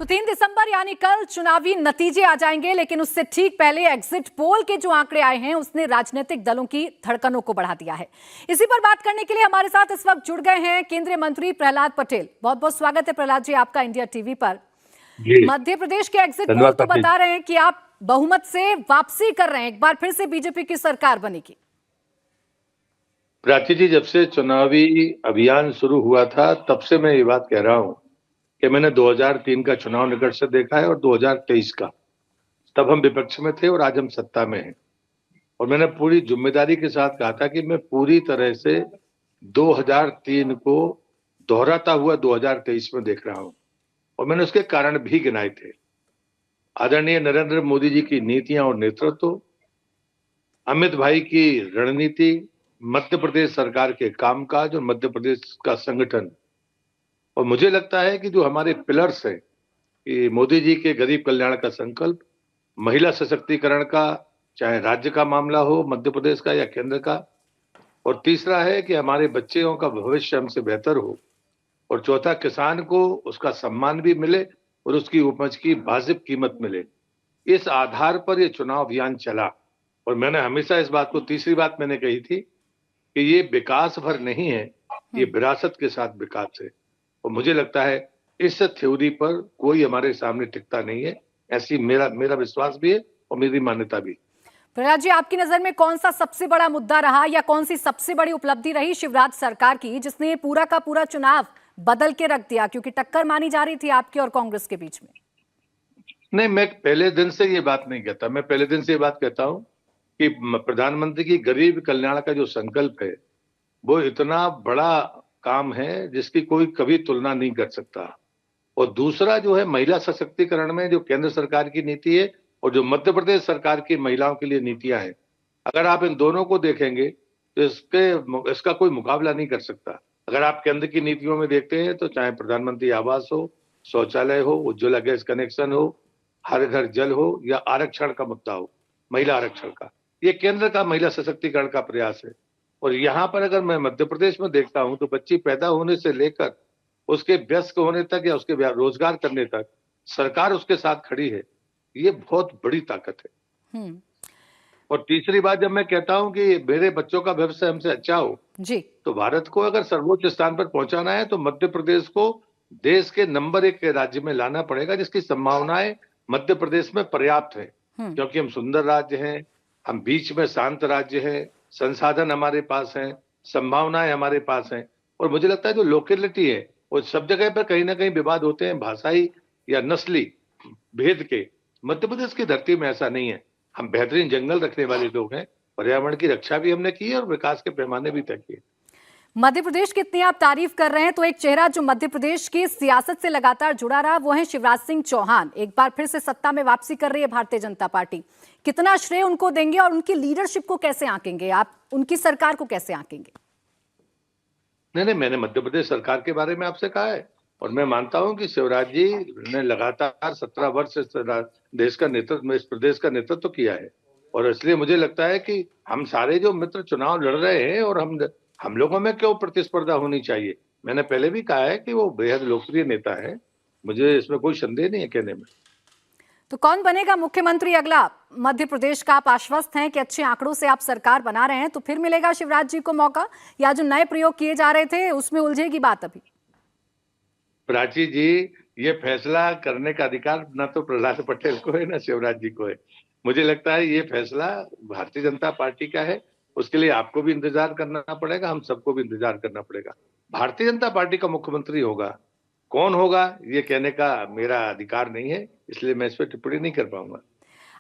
तो 3 दिसंबर यानी कल चुनावी नतीजे आ जाएंगे, लेकिन उससे ठीक पहले एग्जिट पोल के जो आंकड़े आए हैं उसने राजनीतिक दलों की धड़कनों को बढ़ा दिया है। इसी पर बात करने के लिए हमारे साथ इस वक्त जुड़ गए हैं केंद्रीय मंत्री प्रहलाद पटेल। बहुत बहुत स्वागत है प्रहलाद जी आपका इंडिया टीवी पर। मध्य प्रदेश के एग्जिट पोल तो बता रहे हैं कि आप बहुमत से वापसी कर रहे हैं, एक बार फिर से बीजेपी की सरकार बनेगी। प्राची जी, जब से चुनावी अभियान शुरू हुआ था तब से मैं ये बात कह रहा हूं कि मैंने 2003 का चुनाव निकट से देखा है और 2023 का। तब हम विपक्ष में थे और आज हम सत्ता में हैं। और मैंने पूरी जिम्मेदारी के साथ कहा था कि मैं पूरी तरह से 2003 को दोहराता हुआ 2023 में देख रहा हूं और मैंने उसके कारण भी गिनाए थे। आदरणीय नरेंद्र मोदी जी की नीतियां और नेतृत्व, अमित भाई की रणनीति, मध्य प्रदेश सरकार के कामकाज और मध्य प्रदेश का संगठन। और मुझे लगता है कि जो हमारे पिलर्स हैं कि मोदी जी के गरीब कल्याण का संकल्प, महिला सशक्तिकरण का, चाहे राज्य का मामला हो, मध्य प्रदेश का या केंद्र का, और तीसरा है कि हमारे बच्चों का भविष्य हमसे बेहतर हो, और चौथा किसान को उसका सम्मान भी मिले और उसकी उपज की वाजिब कीमत मिले। इस आधार पर यह चुनाव अभियान चला। और मैंने हमेशा इस बात को, तीसरी बात मैंने कही थी कि ये विकास भर नहीं है, ये विरासत के साथ विकास है। और मुझे लगता है इस थ्योरी पर कोई हमारे सामने टिकता नहीं है, ऐसी मेरा विश्वास भी है और मेरी मान्यता भी। प्रहलाद जी, आपकी नजर में कौन सा सबसे बड़ा मुद्दा रहा या कौन सी सबसे बड़ी उपलब्धि रही शिवराज सरकार की, जिसने पूरा का पूरा चुनाव बदल के रख दिया, क्योंकि टक्कर मानी जा रही थी आपकी और कांग्रेस के बीच में? नहीं, मैं पहले दिन से ये बात नहीं कहता। मैं पहले दिन से ये बात कहता हूं कि प्रधानमंत्री की गरीब कल्याण का जो संकल्प है वो इतना बड़ा काम है जिसकी कोई कभी तुलना नहीं कर सकता। और दूसरा जो है महिला सशक्तिकरण में जो केंद्र सरकार की नीति है और जो मध्य प्रदेश सरकार की महिलाओं के लिए नीतियां हैं, अगर आप इन दोनों को देखेंगे तो इसका कोई मुकाबला नहीं कर सकता। अगर आप केंद्र की नीतियों में देखते हैं तो चाहे प्रधानमंत्री आवास हो, शौचालय हो, उज्ज्वला गैस कनेक्शन हो, हर घर जल हो, या आरक्षण का मुद्दा हो, महिला आरक्षण का, ये केंद्र का महिला सशक्तिकरण का प्रयास है। और यहाँ पर अगर मैं मध्य प्रदेश में देखता हूं तो बच्ची पैदा होने से लेकर उसके वयस्क होने तक या उसके रोजगार करने तक सरकार उसके साथ खड़ी है। ये बहुत बड़ी ताकत है। और तीसरी बात, जब मैं कहता हूं कि मेरे बच्चों का भविष्य हमसे अच्छा हो जी, तो भारत को अगर सर्वोच्च स्थान पर पहुंचाना है तो मध्य प्रदेश को देश के नंबर 1 के राज्य में लाना पड़ेगा, जिसकी संभावनाएं मध्य प्रदेश में पर्याप्त है। क्योंकि हम सुंदर राज्य हैं, हम बीच में शांत राज्य हैं, संसाधन हमारे पास हैं, संभावनाएं हमारे पास हैं। और मुझे लगता है जो लोकेलिटी है और सब जगह पर कहीं ना कहीं विवाद होते हैं भाषाई या नस्ली भेद के, मध्य प्रदेश की धरती में ऐसा नहीं है। हम बेहतरीन जंगल रखने वाले लोग हैं, पर्यावरण की रक्षा भी हमने की है और विकास के पैमाने भी तय किए। मध्य प्रदेश की इतनी आप तारीफ कर रहे हैं तो एक चेहरा जो मध्य प्रदेश की सियासत से लगातार जुड़ा रहा वो है शिवराज सिंह चौहान। एक बार फिर से सत्ता में वापसी कर रही है भारतीय जनता पार्टी। कितना श्रेय उनको देंगे और उनकी लीडरशिप को कैसे आंकेंगे आप, उनकी सरकार को कैसे आंकेंगे? नहीं, मैंने मध्य प्रदेश सरकार के बारे में आपसे कहा है और मैं मानता हूं कि शिवराज जी ने लगातार 17 वर्ष इस देश का नेतृत्व, इस प्रदेश का नेतृत्व किया है। और इसलिए मुझे लगता है कि हम सारे जो मित्र चुनाव लड़ रहे हैं और हम लोगों में क्यों प्रतिस्पर्धा होनी चाहिए। मैंने पहले भी कहा है कि वो बेहद लोकप्रिय नेता है, मुझे इसमें कोई संदेह नहीं है कहने में। तो कौन बनेगा मुख्यमंत्री अगला मध्य प्रदेश का? आप आश्वस्त हैं कि अच्छे आंकड़ों से आप सरकार बना रहे हैं, तो फिर मिलेगा शिवराज जी को मौका, या जो नए प्रयोग किए जा रहे थे उसमें उलझेगी बात अभी? प्राची जी, ये फैसला करने का अधिकार ना तो प्रहलाद पटेल को है ना शिवराज जी को है। मुझे लगता है ये फैसला भारतीय जनता पार्टी का है। उसके लिए आपको भी इंतजार करना पड़ेगा, हम सबको भी इंतजार करना पड़ेगा। भारतीय जनता पार्टी का मुख्यमंत्री होगा, कौन होगा ये कहने का मेरा अधिकार नहीं है, इसलिए मैं इस पर टिप्पणी नहीं कर पाऊंगा।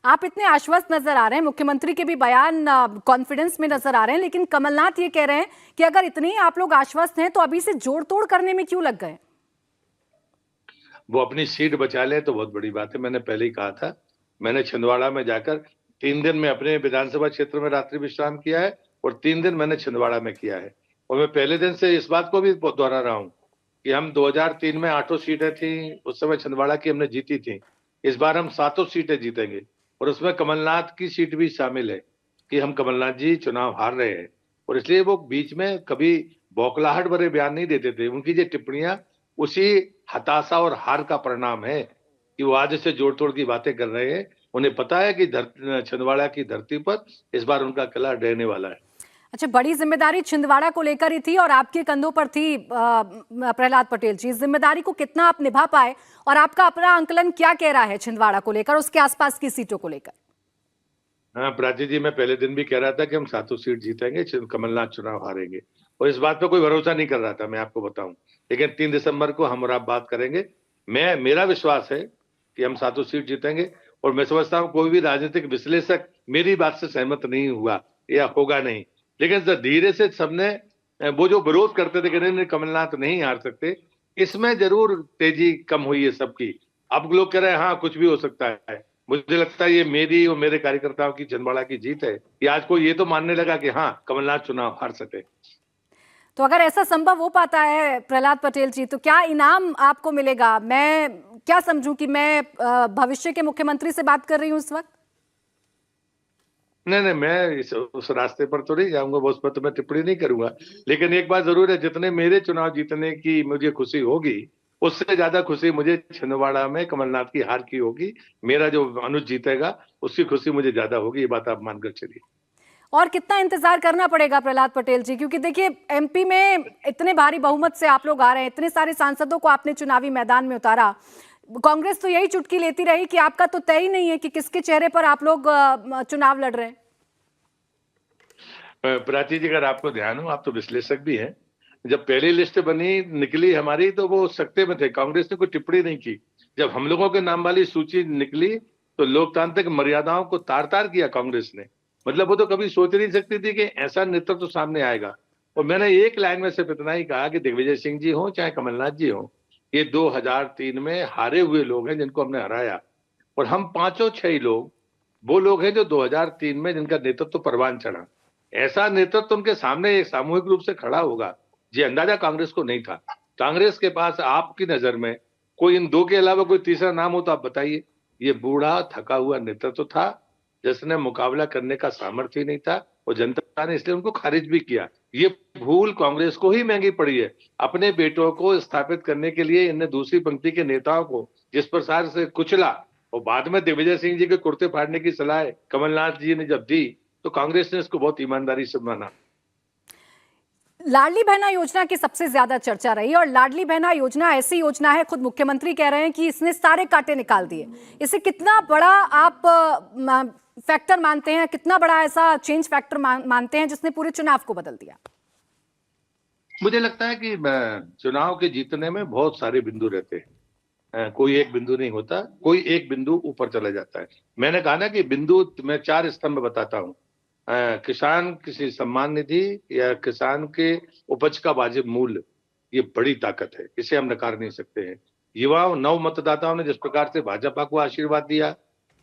आप इतने आश्वस्त नजर आ रहे हैं, मुख्यमंत्री के भी बयान कॉन्फिडेंस में नजर आ रहे हैं, लेकिन कमलनाथ ये कह रहे हैं कि अगर इतने आप लोग आश्वस्त हैं तो अभी से जोड़ तोड़ करने में क्यों लग गए? वो अपनी सीट बचा ले तो बहुत बड़ी बात है। मैंने पहले ही कहा था, मैंने छिंदवाड़ा में जाकर 3 दिन में अपने विधानसभा क्षेत्र में रात्रि विश्राम किया है और 3 दिन मैंने छिंदवाड़ा में किया है। और मैं पहले दिन से इस बात को भी दोहरा रहा हूं कि हम 2003 में 8 सीटें थी, उस समय छिंदवाड़ा की हमने जीती थी। इस बार हम 7 सीटें जीतेंगे और उसमें कमलनाथ की सीट भी शामिल है कि हम, कमलनाथ जी चुनाव हार रहे हैं और इसलिए वो बीच में कभी बौखलाहट भरे बयान नहीं देते थे। उनकी ये टिप्पणियां उसी हताशा और हार का परिणाम है कि वो आज से जोड़ तोड़ की बातें कर रहे हैं। उन्हें पता है कि छिंदवाड़ा की धरती पर इस बार उनका किला रहने वाला है। अच्छा, बड़ी जिम्मेदारी छिंदवाड़ा को लेकर ही थी और आपके कंधों पर थी प्रहलाद पटेल जी। इस जिम्मेदारी को कितना आप निभा पाए और आपका अपना आंकलन क्या कह रहा है छिंदवाड़ा को लेकर, उसके आसपास की सीटों को लेकर? हाँ प्राची जी, मैं पहले दिन भी कह रहा था कि हम 7 सीट जीतेंगे, कमलनाथ चुनाव हारेंगे, और इस बात पे कोई भरोसा नहीं कर रहा था, मैं आपको बताऊं। लेकिन 3 दिसंबर को हम और आप बात करेंगे। मेरा विश्वास है कि हम 7 सीट जीतेंगे, और मैं समझता हूं कोई भी राजनीतिक विश्लेषक मेरी बात से सहमत नहीं हुआ या होगा नहीं। लेकिन धीरे से सबने वो जो विरोध करते थे कि नहीं कमलनाथ नहीं हार सकते, इसमें जरूर तेजी कम हुई है सबकी। अब लोग कह रहे हैं हाँ कुछ भी हो सकता है। मुझे लगता है ये मेरी और मेरे कार्यकर्ताओं की छिंदवाड़ा की जीत है कि आज कोई ये तो मानने लगा कि हाँ कमलनाथ चुनाव हार सके। तो अगर ऐसा संभव हो पाता है प्रहलाद पटेल जी, तो क्या इनाम आपको मिलेगा? मैं क्या समझूं कि मैं भविष्य के मुख्यमंत्री से बात कर रही हूं इस वक्त? नहीं, मैं उस रास्ते पर तो नहीं जाऊंगा, उस पर तो मैं टिप्पणी नहीं करूंगा। लेकिन एक बात जरूर है, जितने मेरे चुनाव जीतने की मुझे खुशी होगी, उससे ज्यादा खुशी मुझे छिंदवाड़ा में कमलनाथ की हार की होगी। मेरा जो अनुज जीतेगा उसकी खुशी मुझे ज्यादा होगी, ये बात आप मानकर चलिए। और कितना इंतजार करना पड़ेगा प्रहलाद पटेल जी? क्योंकि देखिए, एमपी में इतने भारी बहुमत से आप लोग आ रहे हैं, इतने सारे सांसदों को आपने चुनावी मैदान में उतारा। कांग्रेस तो यही चुटकी लेती रही कि आपका तो तय ही नहीं है कि किसके चेहरे पर आप लोग चुनाव लड़ रहे हैं। प्राची जी, अगर आपको ध्यान हो, आप तो विश्लेषक भी हैं, जब पहली लिस्ट बनी निकली हमारी तो वो सत्ते में थे, कांग्रेस ने कोई टिप्पणी नहीं की। जब हम लोगों के नाम वाली सूची निकली तो लोकतांत्रिक मर्यादाओं को तार तार किया कांग्रेस ने। मतलब वो तो कभी सोच नहीं सकती थी कि ऐसा नेतृत्व तो सामने आएगा। और मैंने एक लाइन में सिर्फ इतना ही कहा कि दिग्विजय सिंह जी हो चाहे कमलनाथ जी हो, ये 2003 में हारे हुए लोग हैं जिनको हमने हराया, और हम पांचों छह ही लोग वो लोग हैं जो 2003 में जिनका नेतृत्व परवान चढ़ा। ऐसा नेतृत्व उनके सामने एक सामूहिक रूप से खड़ा होगा, ये अंदाजा कांग्रेस को नहीं था। कांग्रेस के पास आपकी नजर में कोई इन दो के अलावा कोई तीसरा नाम हो तो आप बताइए। ये बूढ़ा थका हुआ नेतृत्व था जिसने मुकाबला करने का सामर्थ्य ही नहीं था, और जनता ने इसलिए उनको खारिज भी किया। ये भूल कांग्रेस को ही महंगी पड़ी है। अपने बेटों को स्थापित करने के लिए इनने दूसरी पंक्ति के नेताओं को जिस प्रकार से कुचला, और बाद में दिग्विजय सिंह जी के कुर्ते फाड़ने की सलाह कमलनाथ जी ने जब दी तो कांग्रेस ने इसको बहुत ईमानदारी से माना। लाडली बहना योजना की सबसे ज्यादा चर्चा रही, और लाडली बहना योजना ऐसी योजना है, खुद मुख्यमंत्री कह रहे हैं कि इसने सारे कांटे निकाल दिए। इसे कितना बड़ा आप फैक्टर मानते हैं, कितना बड़ा ऐसा चेंज फैक्टर मानते हैं जिसने पूरे चुनाव को बदल दिया? मुझे लगता है कि चुनाव के जीतने में बहुत सारे बिंदु रहते हैं, कोई एक बिंदु नहीं होता, कोई एक बिंदु ऊपर चला जाता है। मैंने कहा ना कि बिंदु मैं 4 स्तंभ बताता हूँ। किसान किसी सम्मान निधि या किसान के उपज का वाजिब मूल्य, ये बड़ी ताकत है, इसे हम नकार नहीं सकते हैं। युवाओं नव मतदाताओं ने जिस प्रकार से भाजपा को आशीर्वाद दिया,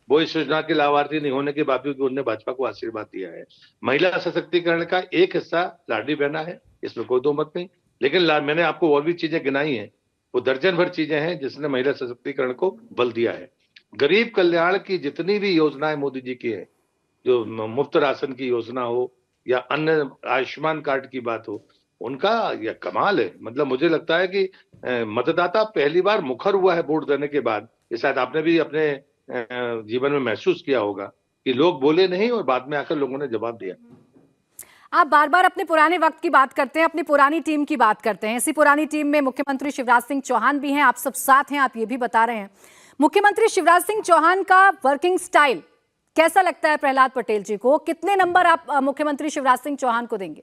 वो इस योजना के लाभार्थी नहीं होने के बावजूद उन्होंने भाजपा को आशीर्वाद दिया है। महिला सशक्तिकरण का एक हिस्सा लाडली बहना है, इसमें कोई दो मत नहीं। लेकिन मैंने आपको और भी चीजें गिनाई हैं, वो दर्जन भर चीजें हैं जिसने महिला सशक्तिकरण को बल दिया है। गरीब कल्याण की जितनी भी योजनाएं मोदी जी की है, जो मुफ्त राशन की योजना हो या अन्य आयुष्मान कार्ड की बात हो, उनका यह कमाल है। मतलब मुझे लगता है कि मतदाता पहली बार मुखर हुआ है वोट देने के बाद। ये शायद आपने भी अपने जीवन में महसूस किया होगा कि लोग बोले नहीं और बाद में आकर लोगों ने जवाब दिया। आप बार बार अपने पुराने वक्त की बात करते हैं, अपनी पुरानी टीम की बात करते हैं। इसी पुरानी टीम में मुख्यमंत्री शिवराज सिंह चौहान भी हैं, आप सब साथ हैं, आप ये भी बता रहे हैं। मुख्यमंत्री शिवराज सिंह चौहान का वर्किंग स्टाइल कैसा लगता है प्रहलाद पटेल जी को? कितने नंबर आप मुख्यमंत्री शिवराज सिंह चौहान को देंगे?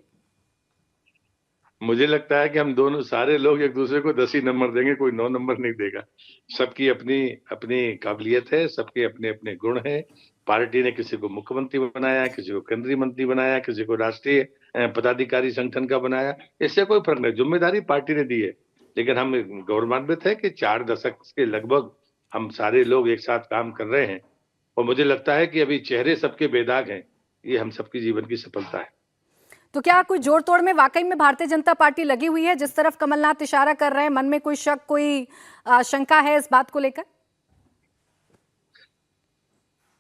मुझे लगता है कि हम दोनों सारे लोग एक दूसरे को 10 ही नंबर देंगे, कोई 9 नंबर नहीं देगा। सबकी अपनी अपनी काबिलियत है, सबके अपने अपने गुण हैं। पार्टी ने किसी को मुख्यमंत्री बनाया, किसी को केंद्रीय मंत्री बनाया, किसी को राष्ट्रीय पदाधिकारी संगठन का बनाया, इससे कोई फर्क नहीं। जिम्मेदारी पार्टी ने दी है। लेकिन हम गौरवान्वित है कि 4 दशक के लगभग हम सारे लोग एक साथ काम कर रहे हैं, और मुझे लगता है कि अभी चेहरे सबके बेदाग हैं। ये हम सबकी जीवन की सफलता है। तो क्या कोई जोड़ तोड़ में वाकई में भारतीय जनता पार्टी लगी हुई है, जिस तरफ कमलनाथ इशारा कर रहे हैं? मन में कोई शक, कोई शंका है इस बात को लेकर?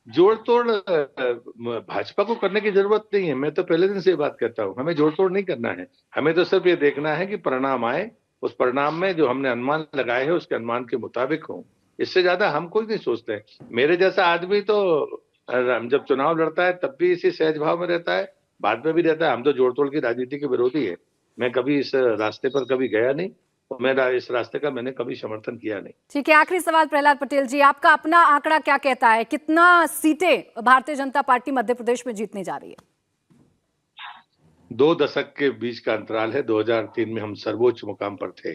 जोड़ तोड़ भाजपा को करने की जरूरत नहीं है। मैं तो पहले दिन से ये बात कहता हूँ, हमें जोड़ तोड़ नहीं करना है। हमें तो सिर्फ ये देखना है कि परिणाम आए, उस परिणाम में जो हमने अनुमान लगाए हैं उसके अनुमान के मुताबिक हो। इससे ज्यादा हम कोई नहीं सोचते। मेरे जैसा आदमी तो हम जब चुनाव लड़ता है तब भी इसी सहज भाव में रहता है, बाद में भी रहता है। हम तो जोड़ तोड़ की राजनीति के विरोधी है। मैं कभी इस रास्ते पर कभी गया नहीं, और मेरा इस रास्ते का मैंने कभी समर्थन किया नहीं। ठीक है, आखिरी सवाल प्रहलाद पटेल जी, आपका अपना आंकड़ा क्या कहता है, कितना सीटें भारतीय जनता पार्टी मध्य प्रदेश में जीतने जा रही है? 2 दशक के बीच का अंतराल है। 2003 में हम सर्वोच्च मुकाम पर थे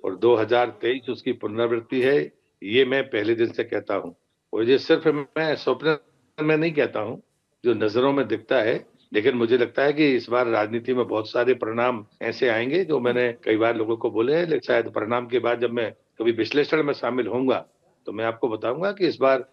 और 2023 उसकी पुनरावृत्ति है। ये मैं पहले दिन से कहता हूं, और ये सिर्फ मैं स्वप्न में नहीं कहता हूं, जो नजरों में दिखता है। लेकिन मुझे लगता है कि इस बार राजनीति में बहुत सारे परिणाम ऐसे आएंगे जो मैंने कई बार लोगों को बोले हैं, लेकिन शायद परिणाम के बाद जब मैं कभी विश्लेषण में शामिल होऊंगा तो मैं आपको बताऊंगा कि इस बार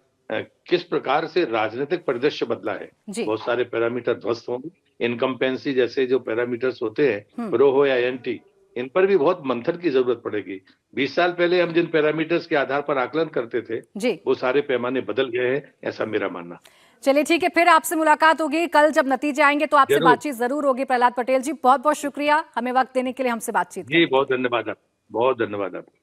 किस प्रकार से राजनीतिक परिदृश्य बदला है। बहुत सारे पैरामीटर ध्वस्त होंगे। इनकम्पेंसी जैसे जो पैरामीटर्स होते हैं, रो हो या एनटी, इन पर भी बहुत मंथन की जरूरत पड़ेगी। 20 साल पहले हम जिन पैरामीटर्स के आधार पर आकलन करते थे वो सारे पैमाने बदल गए हैं, ऐसा मेरा मानना। चलिए ठीक है, फिर आपसे मुलाकात होगी कल जब नतीजे आएंगे तो आपसे बातचीत जरूर होगी। प्रहलाद पटेल जी, बहुत बहुत शुक्रिया हमें वक्त देने के लिए, हमसे बातचीत जी बहुत धन्यवाद। बहुत धन्यवाद आपका।